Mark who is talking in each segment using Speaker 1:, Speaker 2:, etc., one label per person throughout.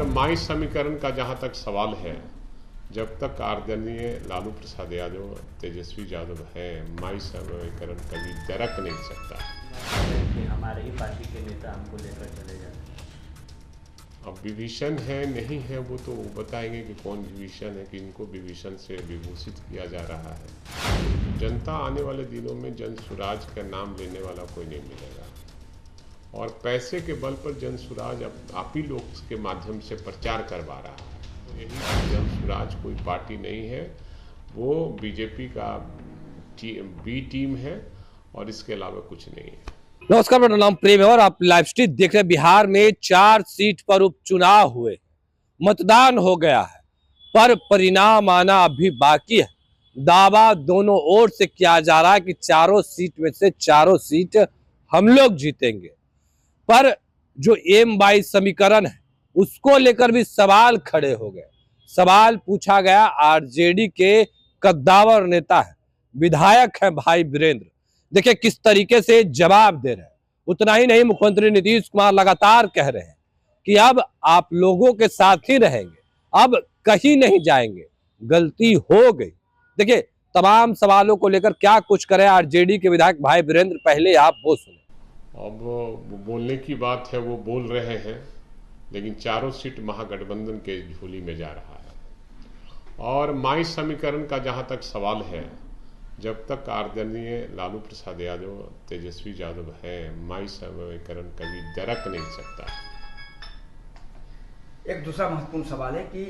Speaker 1: माई समीकरण का जहां तक सवाल है, जब तक आदरणीय लालू प्रसाद यादव, तेजस्वी यादव है, माई समीकरण कभी दरक नहीं सकता।
Speaker 2: कि हमारे ही पार्टी के नेता हमको लेकर चले जाते हैं।
Speaker 1: अब विभीषण है नहीं है वो तो बताएंगे कि कौन विभीषण है, कि इनको विभीषण से विभूषित किया जा रहा है। जनता आने वाले दिनों में जन सुराज का नाम लेने वाला कोई नहीं मिलेगा, और पैसे के बल पर जन सुराज आप ही लोग के माध्यम से प्रचार करवा रहा है। यही जन सुराज कोई पार्टी नहीं है, वो बीजेपी का बी टीम है और इसके अलावा कुछ नहीं है।
Speaker 3: नमस्कार, मेरा नाम प्रेम है और आप लाइव स्ट्रीम देख रहे हैं। बिहार में 4 सीट पर उपचुनाव हुए, मतदान हो गया है, पर परिणाम आना अभी बाकी है। दावा दोनों ओर से किया जा रहा है कि चारों सीट में से चारों सीट हम लोग जीतेंगे, पर जो एम बाई समीकरण है उसको लेकर भी सवाल खड़े हो गए। सवाल पूछा गया, आरजेडी के कद्दावर नेता है, विधायक है भाई वीरेंद्र, देखिए किस तरीके से जवाब दे रहे हैं। उतना ही नहीं, मुख्यमंत्री नीतीश कुमार लगातार कह रहे हैं कि अब आप लोगों के साथ ही रहेंगे, अब कहीं नहीं जाएंगे, गलती हो गई। देखिए तमाम सवालों को लेकर क्या कुछ करें आरजेडी के विधायक भाई वीरेंद्र, पहले आप वो सुने।
Speaker 1: अब बोलने की बात है, वो बोल रहे हैं, लेकिन चारों सीट महागठबंधन के झोली में जा रहा है। और माई समीकरण का जहां तक सवाल है, जब तक आदरणीय लालू प्रसाद यादव, तेजस्वी यादव है, माई समीकरण कभी दरक नहीं सकता।
Speaker 4: एक दूसरा महत्वपूर्ण सवाल है कि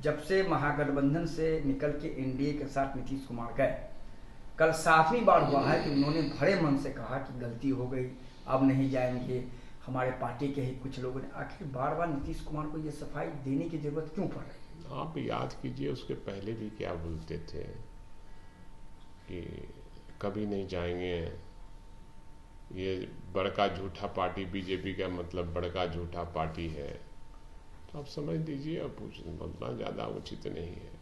Speaker 4: जब से महागठबंधन से निकल के एनडीए के साथ नीतीश कुमार गए, कल 7वीं बार हुआ है कि उन्होंने भरे मन से कहा कि गलती हो गई, अब नहीं जाएंगे। हमारे पार्टी के ही कुछ लोगों ने, आखिर बार बार नीतीश कुमार को ये सफाई देने की जरूरत क्यों पड़ रही है?
Speaker 1: आप याद कीजिए, उसके पहले भी क्या बोलते थे कि कभी नहीं जाएंगे, ये बड़का झूठा पार्टी, बीजेपी का मतलब बड़का झूठा पार्टी है। तो आप समझ लीजिए, अब बोलना ज़्यादा उचित नहीं है।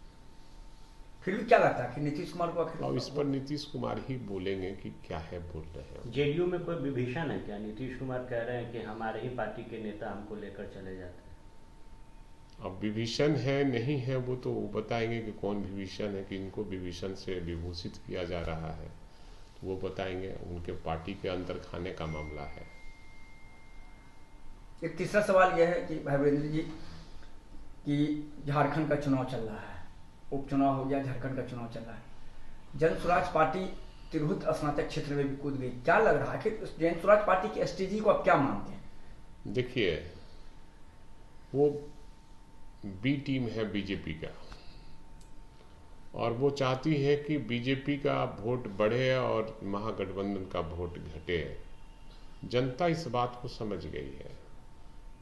Speaker 4: फिर भी क्या लगता है कि नीतीश कुमार को आखिर,
Speaker 1: अब इस पर नीतीश कुमार ही बोलेंगे कि क्या है बोल रहे हैं।
Speaker 2: जेडीयू में कोई विभीषण है क्या? नीतीश कुमार कह रहे हैं कि हमारे ही पार्टी के नेता हमको लेकर चले जाते हैं।
Speaker 1: अब विभीषण है नहीं है वो तो बताएंगे कि कौन विभीषण है, कि इनको विभीषण से विभूषित किया जा रहा है, तो वो बताएंगे। उनके पार्टी के अंदर खाने का मामला है।
Speaker 4: एक तीसरा सवाल यह है कि भाई वीरेंद्र जी, कि झारखंड का चुनाव चल रहा है, उपचुनाव हो गया, झारखंड का चुनाव चल रहा है। जन स्वराज पार्टी तिरहुत स्नातक क्षेत्र में भी कूद गई। क्या लग रहा है कि जन स्वराज पार्टी की स्ट्रेटजी को आप क्या मानते हैं?
Speaker 1: देखिए, वो बी टीम है बीजेपी का, और वो चाहती है कि बीजेपी का वोट बढ़े और महागठबंधन का वोट घटे। जनता इस बात को समझ गई है,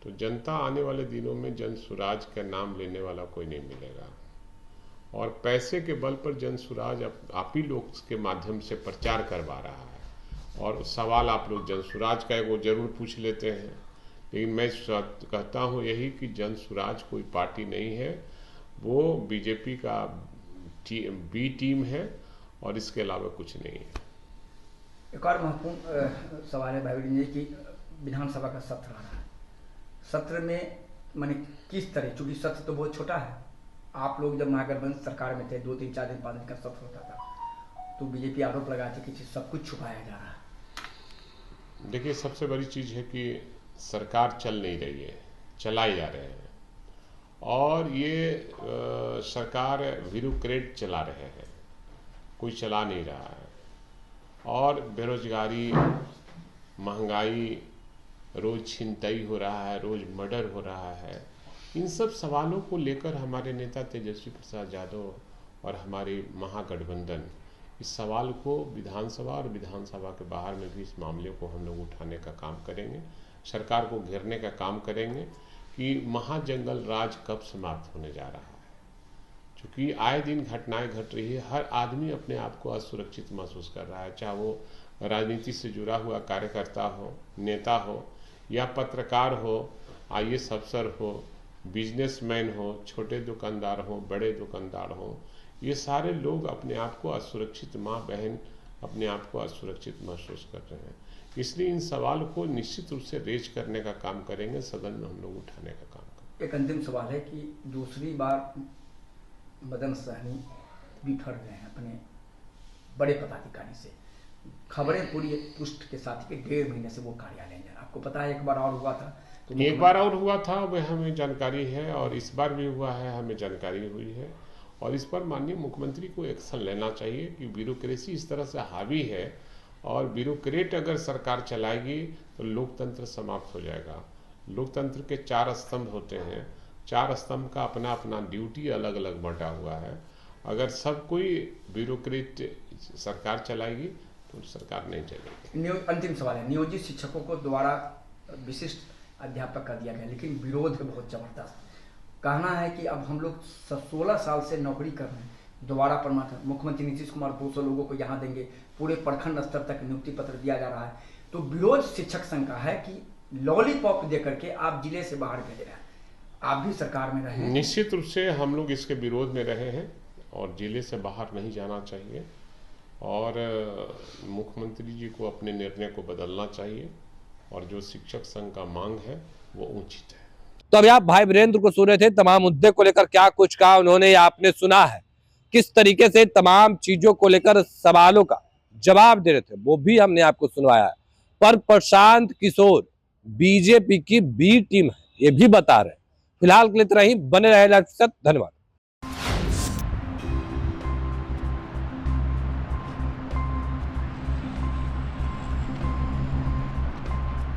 Speaker 1: तो जनता आने वाले दिनों में जन सुराज का नाम लेने वाला कोई नहीं मिलेगा, और पैसे के बल पर जन सुराज आप ही लोग के माध्यम से प्रचार करवा रहा है। और सवाल आप लोग जन सुराज का वो जरूर पूछ लेते हैं, लेकिन मैं कहता हूं यही कि जन सुराज कोई पार्टी नहीं है, वो बीजेपी का बी टीम है और इसके अलावा कुछ नहीं है।
Speaker 4: एक और महत्वपूर्ण सवाल है भाई वीरेंद्र जी की, विधानसभा का सत्र आ रहा है। सत्र में माने किस तरह, चूंकि सत्र तो बहुत छोटा है, आप लोग जब महागठबंधन सरकार में थे 2 3 4 दिन 5 दिन का सत्र होता था, तो बीजेपी आरोप लगाती कि सब कुछ छुपाया जा रहा है।
Speaker 1: देखिए, सबसे बड़ी चीज है कि सरकार चल नहीं रही है, चलाए जा रहे हैं, और ये सरकार ब्यूरोक्रेट चला रहे हैं, कोई चला नहीं रहा है। और बेरोजगारी, महंगाई, रोज छिनतई हो रहा है, रोज मर्डर हो रहा है। इन सब सवालों को लेकर हमारे नेता तेजस्वी प्रसाद यादव और हमारी महागठबंधन इस सवाल को विधानसभा और विधानसभा के बाहर में भी इस मामले को हम लोग उठाने का काम करेंगे, सरकार को घेरने का काम करेंगे कि महाजंगल राज कब समाप्त होने जा रहा है। क्योंकि आए दिन घटनाएं घट रही है, हर आदमी अपने आप को असुरक्षित महसूस कर रहा है, चाहे वो राजनीति से जुड़ा हुआ कार्यकर्ता हो, नेता हो, या पत्रकार हो, IAS अफसर हो, बिजनेसमैन हो, छोटे दुकानदार हो, बड़े दुकानदार हो। ये सारे लोग अपने आप को असुरक्षित, माँ बहन अपने आप को असुरक्षित महसूस कर रहे हैं। इसलिए इन सवाल को निश्चित रूप से रेज करने का काम करेंगे, सदन में हम लोग उठाने का काम करेंगे।
Speaker 4: एक अंतिम सवाल है कि दूसरी बार मदन सहनी बिखर गए हैं अपने बड़े पदाधिकारी से। खबरें पूरी पुष्ट के साथ कि 1.5 महीने से वो कार्यालय में। आपको पता है एक बार और हुआ था, तो
Speaker 1: एक बार और हुआ था, वह हमें जानकारी है, और इस बार भी हुआ है, हमें जानकारी हुई है। और इस पर माननीय मुख्यमंत्री को एक्शन लेना चाहिए कि ब्यूरोक्रेसी इस तरह से हावी है, और ब्यूरोक्रेट अगर सरकार चलाएगी तो लोकतंत्र समाप्त हो जाएगा। लोकतंत्र के 4 स्तंभ होते हैं, 4 स्तंभ का अपना अपना ड्यूटी अलग अलग बांटा हुआ है। अगर सब कोई ब्यूरोक्रेट सरकार चलाएगी तो सरकार नहीं चलेगी।
Speaker 4: अंतिम सवाल है, नियोजित शिक्षकों को दोबारा विशिष्ट अध्यापक कर दिया गया, लेकिन विरोध है बहुत जबरदस्त। कहना है कि अब हम लोग 16 साल से नौकरी कर रहे हैं, दोबारा प्रमाण मुख्यमंत्री नीतीश कुमार 200 लोगों को यहाँ देंगे, पूरे प्रखंड स्तर तक नियुक्ति पत्र दिया जा रहा है। तो विरोध शिक्षक संघ का है कि लॉलीपॉप दे करके आप जिले से बाहर भेज रहे हैं, आप भी सरकार में रहे हैं।
Speaker 1: निश्चित रूप से हम लोग इसके विरोध में रहे हैं, और जिले से बाहर नहीं जाना चाहिए, और मुख्यमंत्री जी को अपने निर्णय को बदलना चाहिए, और जो शिक्षक संघ का मांग है वो उचित है।
Speaker 3: तो अभी आप भाई वीरेंद्र को सुन रहे थे, तमाम मुद्दे को लेकर क्या कुछ कहा उन्होंने, आपने सुना है किस तरीके से तमाम चीजों को लेकर सवालों का जवाब दे रहे थे, वो भी हमने आपको सुनवाया है। पर प्रशांत किशोर बीजेपी की बी टीम है, ये भी बता रहे हैं। फिलहाल के लिए इतना ही, बने रहे लाइव के साथ। धन्यवाद।